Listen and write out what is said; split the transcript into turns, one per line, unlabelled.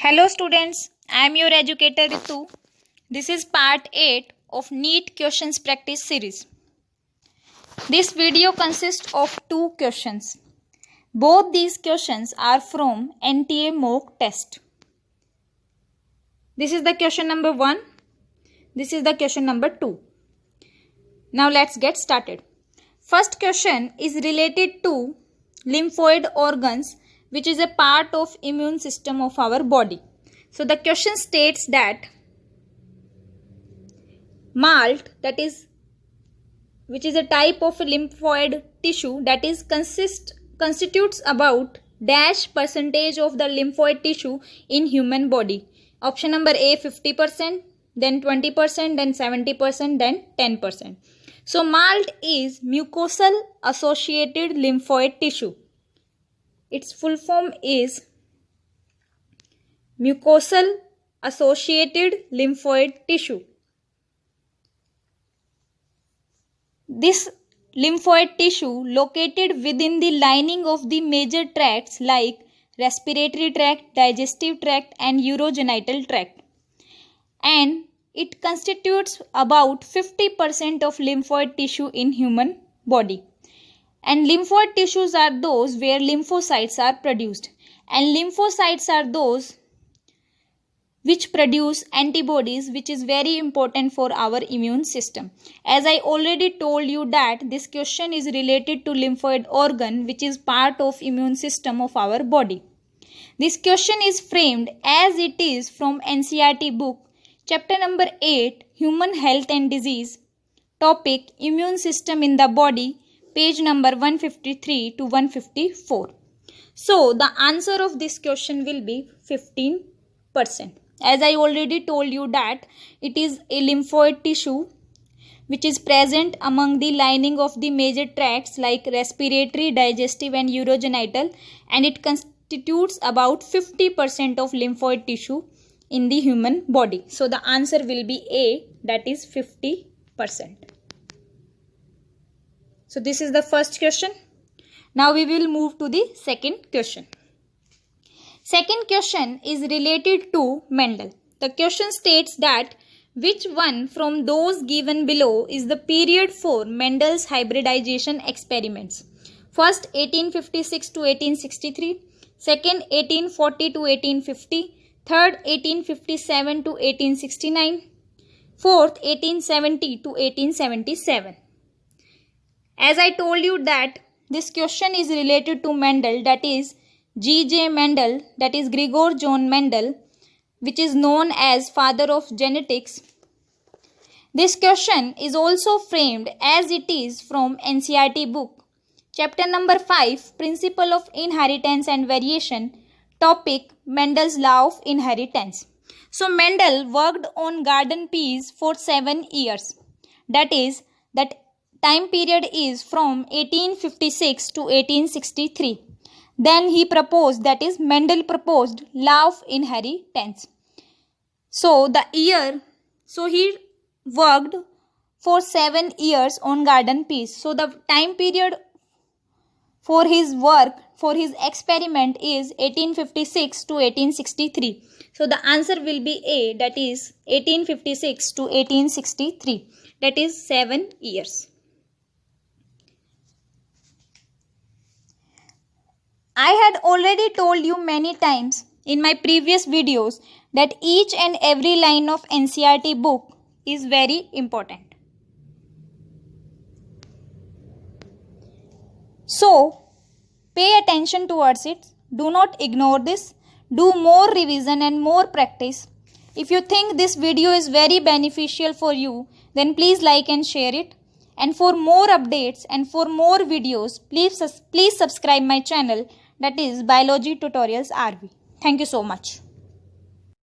Hello students, I am your educator Ritu. This is part 8 of NEET questions practice series. This video consists of 2 questions. Both these questions are from NTA mock test. This is the question number 1. This is the question number 2. Now let's get started. First question is related to lymphoid organs, which is a part of immune system of our body. So the question states that malt, which is a type of lymphoid tissue that is constitutes about dash percentage of the lymphoid tissue in human body. Option number A 50%, then 20%, then 70%, then 10%. So malt is mucosal associated lymphoid tissue. Its full form is mucosal associated lymphoid tissue. This lymphoid tissue located within the lining of the major tracts like respiratory tract, digestive tract and urogenital tract. And it constitutes about 50% of lymphoid tissue in human body. And lymphoid tissues are those where lymphocytes are produced. And lymphocytes are those which produce antibodies, which is very important for our immune system. As I already told you that this question is related to lymphoid organ, which is part of immune system of our body. This question is framed as it is from NCERT book, chapter number 8, Human Health and Disease, topic Immune System in the Body, page number 153 to 154. So the answer of this question will be 15%. As I already told you that it is a lymphoid tissue which is present among the lining of the major tracts like respiratory, digestive and urogenital, and it constitutes about 50% of lymphoid tissue in the human body. So the answer will be A, that is 50%. So this is the first question. Now we will move to the second question. Second question is related to Mendel. The question states that which one from those given below is the period for Mendel's hybridization experiments? First 1856 to 1863, second 1840 to 1850, third 1857 to 1869, fourth 1870 to 1877. As I told you that this question is related to Mendel, that is G.J. Mendel, that is Gregor John Mendel, which is known as father of genetics. This question is also framed as it is from NCERT book, chapter number 5, Principle of Inheritance and Variation, topic Mendel's Law of Inheritance. So Mendel worked on garden peas for 7 years. That is, that time period is from 1856 to 1863. Then he proposed, that is Mendel proposed law of inheritance. So he worked for 7 years on garden peas. So the time period for his work, for his experiment is 1856 to 1863. So the answer will be A, that is 1856 to 1863. That is 7 years. I had already told you many times in my previous videos that each and every line of NCERT book is very important. So, pay attention towards it. Do not ignore this. Do more revision and more practice. If you think this video is very beneficial for you, then please like and share it. And for more updates and for more videos, please subscribe my channel, that is Biology Tutorials RV. Thank you so much.